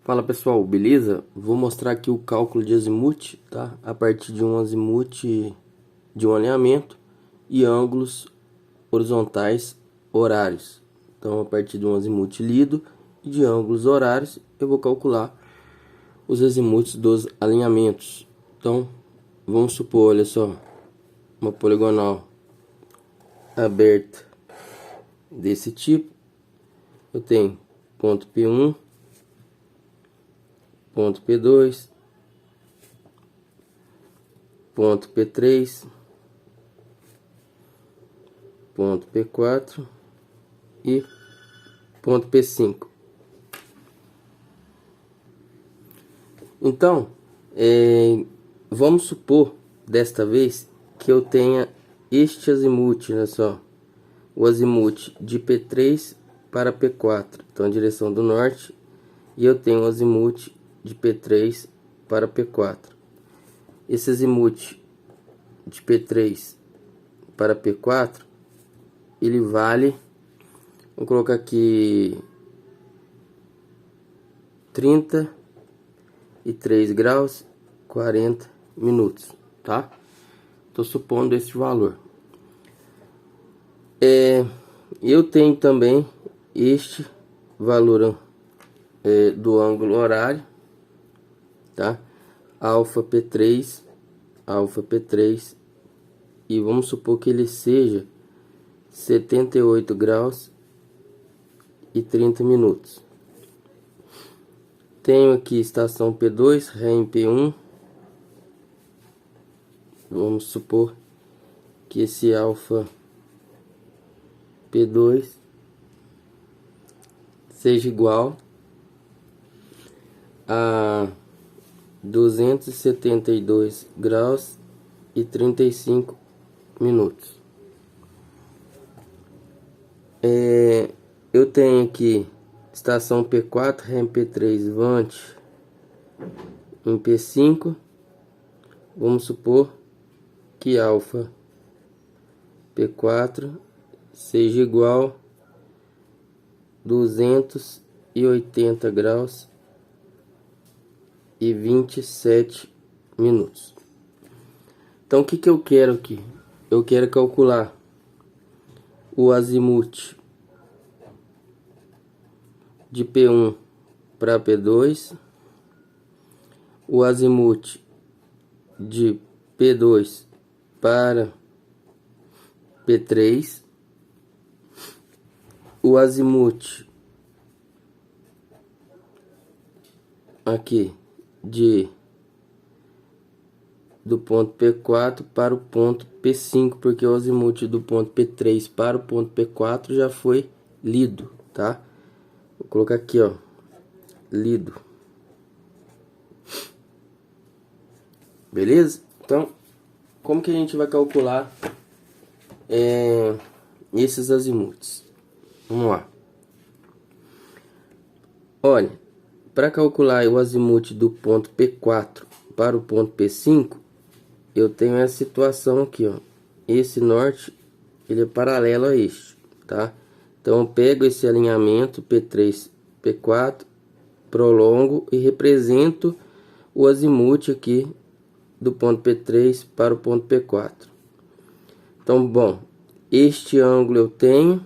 Fala pessoal, beleza? Vou mostrar aqui o cálculo de azimuth, tá? A partir de um azimuth de um alinhamento e ângulos horizontais horários. Então, a partir de um azimuth lido e de ângulos horários, eu vou calcular os azimuths dos alinhamentos. Então, vamos supor, olha só, uma poligonal aberta desse tipo. Eu tenho ponto P1, ponto P2, ponto P3, ponto P4 e ponto P5. Então, vamos supor desta vez que eu tenha este azimuth, olha só, o azimuth de P3 para P4, então a direção do norte, e eu tenho o azimuth de P3 para P4. Esse azimuth de P3 para P4, ele vale, vou colocar aqui 33 graus 40 minutos, tá? Tô supondo esse valor. Eu tenho também este valor do ângulo horário, tá? Alfa P3, e vamos supor que ele seja 78 graus e 30 minutos. Tenho aqui estação P2, ré em P1. Vamos supor que esse alfa P2 seja igual a 272 graus e 35 minutos. Eu tenho aqui estação P4, ré em P3, vante em P5. Vamos supor que alfa P4 seja igual 280 graus e 27 minutos. Então, o que eu quero aqui? Eu quero calcular o azimuth de P1 para P2, o azimuth de P2 para P3, o azimuth aqui do ponto P4 para o ponto P5, porque o azimuth do ponto P3 para o ponto P4 já foi lido, tá? Vou colocar aqui, ó, lido. Beleza? Então, como que a gente vai calcular esses azimuths? Vamos lá. Olha, para calcular o azimuth do ponto P4 para o ponto P5, eu tenho essa situação aqui, ó. Esse norte, ele é paralelo a este, tá? Então, eu pego esse alinhamento P3, P4, prolongo e represento o azimuth aqui do ponto P3 para o ponto P4. Então, bom, este ângulo eu tenho.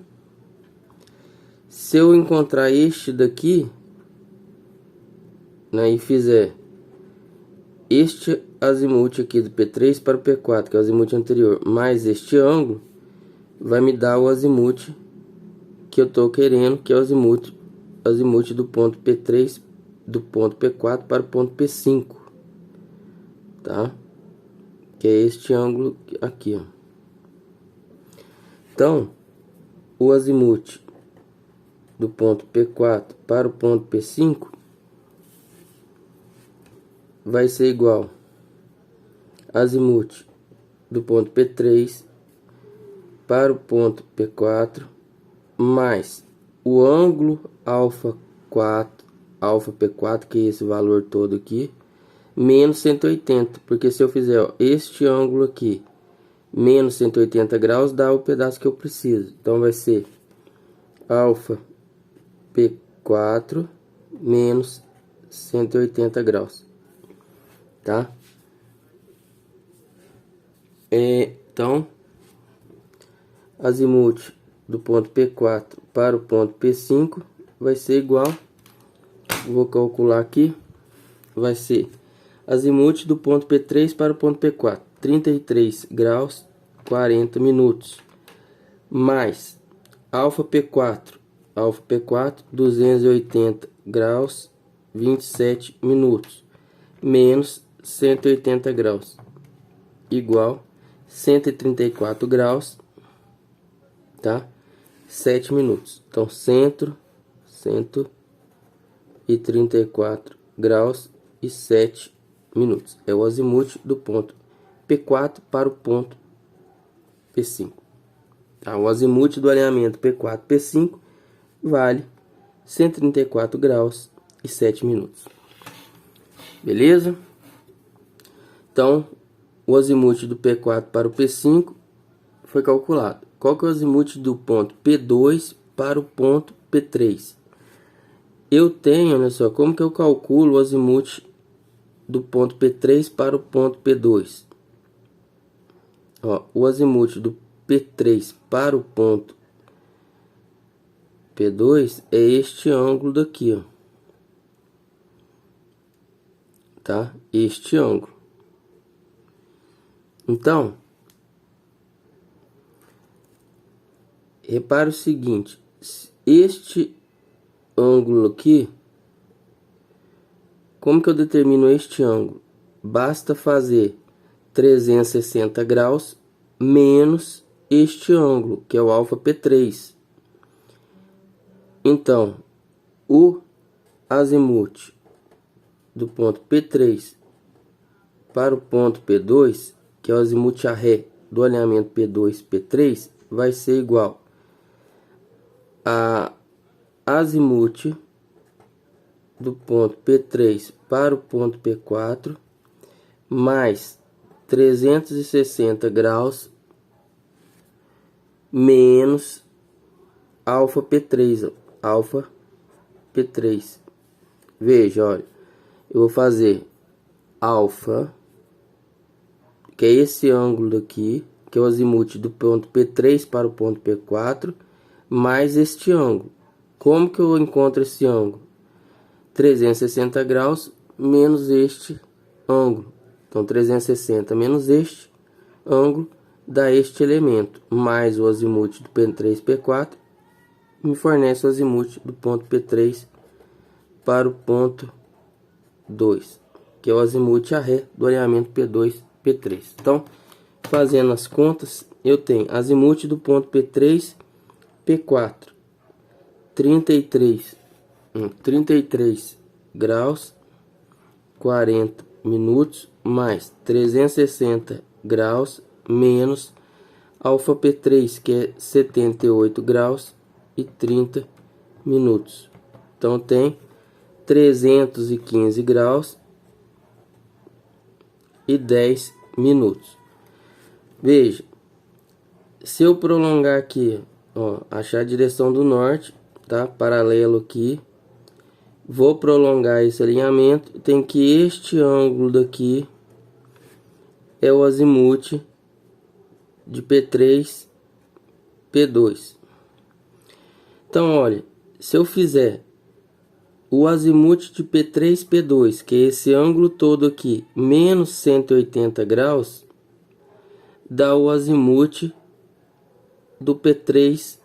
Se eu encontrar este daqui, né, e fizer este azimuth aqui do P3 para o P4, que é o azimuth anterior, mais este ângulo, vai me dar o azimuth que eu estou querendo, que é o azimuth do ponto P3, do ponto P4 para o ponto P5, tá? Que é este ângulo aqui, ó. Então, o azimuth do ponto P4 para o ponto P5 vai ser igual azimuth do ponto P3 para o ponto P4 mais o ângulo alfa P4, que é esse valor todo aqui, menos 180, porque se eu fizer, ó, este ângulo aqui menos 180 graus, dá o pedaço que eu preciso. Então vai ser alfa P4 menos 180 graus, tá? Então, azimuth do ponto P4 para o ponto P5 vai ser igual, vou calcular aqui, vai ser azimuth do ponto P3 para o ponto P4, 33 graus 40 minutos, mais alfa P4, 280 graus 27 minutos, menos 180 graus, igual 134 graus, tá? 7 minutos. Então, centro, 134 graus e 7 minutos. É o azimuth do ponto P4 para o ponto P5. Tá? O azimuth do alinhamento P4, P5 vale 134 graus e 7 minutos. Beleza? Então, o azimuth do P4 para o P5 foi calculado. Qual que é o azimuth do ponto P2 para o ponto P3? Eu tenho, olha só, como que eu calculo o azimuth do ponto P3 para o ponto P2? Ó, o azimuth do P3 para o ponto P2 é este ângulo daqui, ó. Tá? Este ângulo. Então, repare o seguinte, este ângulo aqui, como que eu determino este ângulo? Basta fazer 360 graus menos este ângulo, que é o alfa P3. Então, o azimuth do ponto P3 para o ponto P2, que é o azimuth a ré do alinhamento P2, P3, vai ser igual a azimuth do ponto P3 para o ponto P4, mais 360 graus, menos alfa P3, alfa P3. Veja, olha, eu vou fazer alfa, que é esse ângulo daqui, que é o azimuth do ponto P3 para o ponto P4, mais este ângulo. Como que eu encontro esse ângulo? 360 graus menos este ângulo. Então, 360 menos este ângulo dá este elemento, mais o azimuth do P3, P4, me fornece o azimuth do ponto P3 para o ponto 2, que é o azimuth a ré do alinhamento P2, P3. Então, fazendo as contas, eu tenho azimuth do ponto P3, P4, 33 graus 40 minutos, mais 360 graus menos alfa P3, que é 78 graus e 30 minutos. Então, tem 315 graus e 10 minutos. Veja, se eu prolongar aqui, ó, achar a direção do norte, tá? Paralelo aqui, vou prolongar esse alinhamento, tem que este ângulo daqui é o azimuth de P3, P2. Então, olha, se eu fizer o azimuth de P3, P2, que é esse ângulo todo aqui, menos 180 graus, dá o azimuth do P3,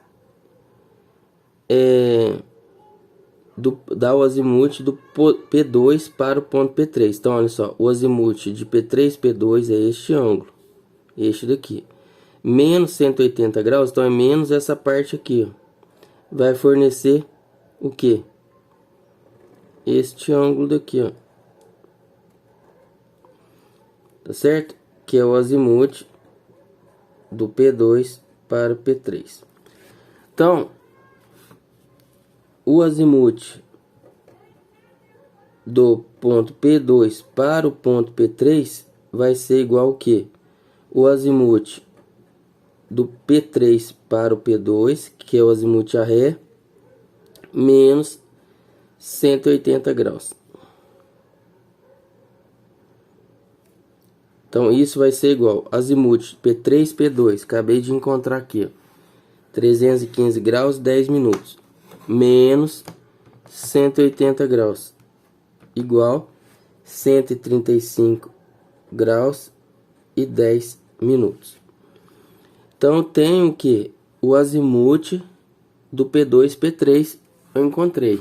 dá o azimuth do P2 para o ponto P3. Então, olha só, o azimuth de P3, P2 é este ângulo, este daqui, menos 180 graus, então é menos essa parte aqui, ó. Vai fornecer o que? Este ângulo daqui, ó, tá certo? Que é o azimuth do P2 para o P3. Então, o azimuth do ponto P2 para o ponto P3 vai ser igual ao que? O azimuth do P3 para o P2, que é o azimuth a ré, menos 180 graus. Então isso vai ser igual azimuth P3, P2, acabei de encontrar aqui, ó, 315 graus, 10 minutos, menos 180 graus, igual 135 graus e 10 minutos. Então eu tenho que o azimuth do P2, P3 eu encontrei.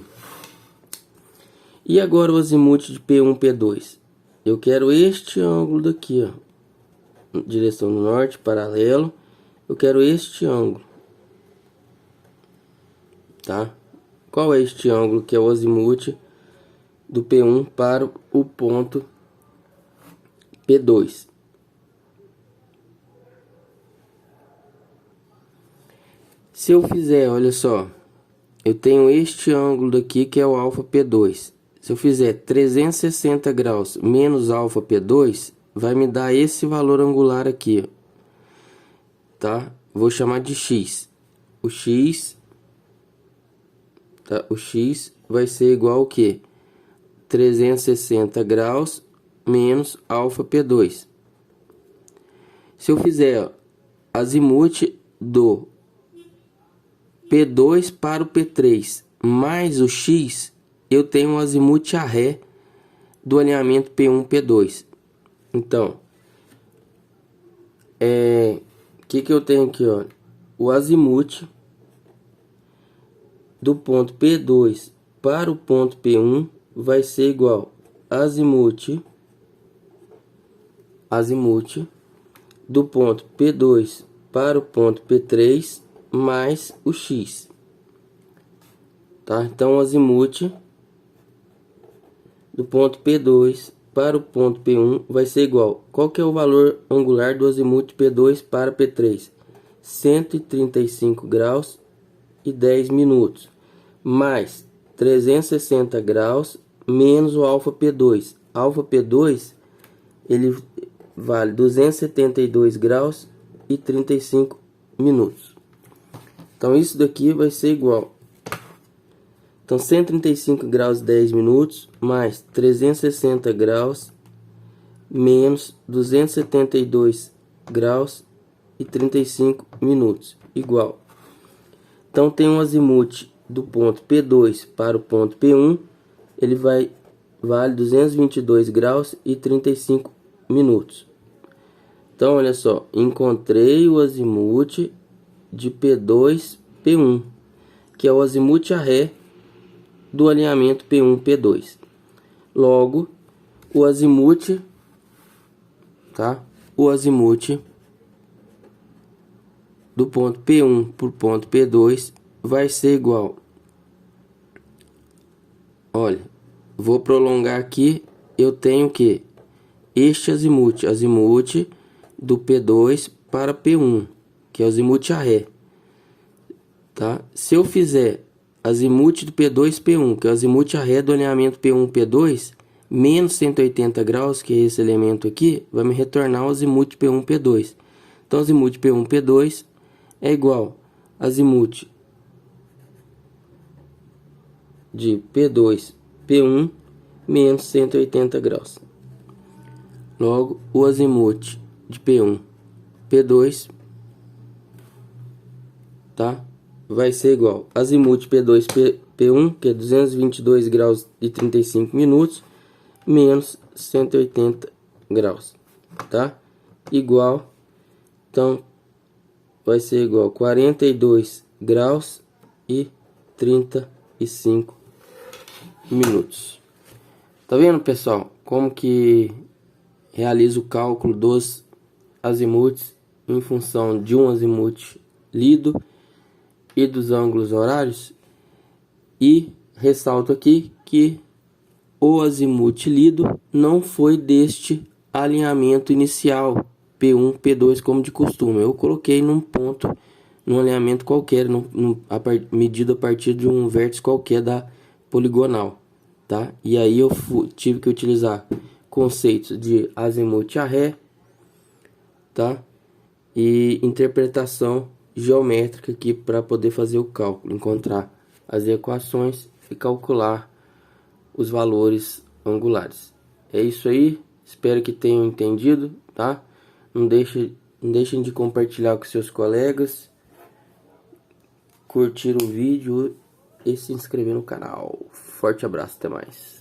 E agora o azimuth de P1, P2. Eu quero este ângulo daqui, ó, direção norte, paralelo. Eu quero este ângulo, tá? Qual é este ângulo que é o azimuth do P1 para o ponto P2? Se eu fizer, olha só, eu tenho este ângulo daqui que é o alfa P2. Se eu fizer 360 graus menos alfa P2, vai me dar esse valor angular aqui, ó, tá? Vou chamar de x. O x, tá? O x vai ser igual ao que? 360 graus menos alfa P2. Se eu fizer, ó, azimuth do P2 para o P3 mais o x, eu tenho um azimuth a ré do alinhamento P1, P2. Então, que eu tenho aqui, ó? O azimuth do ponto P2 para o ponto P1 vai ser igual azimuth do ponto P2 para o ponto P3 mais o x, tá? Então o azimuth do ponto P2 para o ponto P1 vai ser igual, qual que é o valor angular do azimuth P2 para P3? 135 graus e 10 minutos, mais 360 graus menos o alfa P2. Alfa P2, ele vale 272 graus e 35 minutos. Então isso daqui vai ser igual, então 135 graus 10 minutos mais 360 graus menos 272 graus e 35 minutos, igual. Então tem um azimuth do ponto P2 para o ponto P1, ele vale 222 graus e 35 minutos. Então olha só, encontrei o azimuth de P2, P1, que é o azimuth a ré do alinhamento P1, P2. Logo, o azimuth, tá? O azimuth do ponto P1 para o ponto P2 vai ser igual. Olha, vou prolongar aqui, eu tenho que este azimuth do P2 para P1, que é o azimuth a ré, tá? Se eu fizer azimuth do P2, P1, que é o azimuth a ré do alinhamento P1, P2, menos 180 graus, que é esse elemento aqui, vai me retornar o azimuth P1, P2. Então, azimuth P1, P2 é igual a azimuth de P2, P1, menos 180 graus. Logo, o azimuth de P1, P2, tá? Vai ser igual azimuth P2, P1, que é 222 graus e 35 minutos, menos 180 graus, tá? Igual, então, vai ser igual 42 graus e 35 minutos. Tá vendo, pessoal, como que realiza o cálculo dos azimuths em função de um azimuth lido e dos ângulos horários? E ressalto aqui que o azimuth lido não foi deste alinhamento inicial P1, P2 como de costume. Eu coloquei num ponto, num alinhamento qualquer, medido a partir de um vértice qualquer da poligonal, tá? E aí eu tive que utilizar conceitos de azimuth a ré, tá? E interpretação geométrica aqui para poder fazer o cálculo, encontrar as equações e calcular os valores angulares. É isso aí. Espero que tenham entendido, tá? Não deixem de compartilhar com seus colegas, curtir o vídeo e se inscrever no canal. Forte abraço, até mais.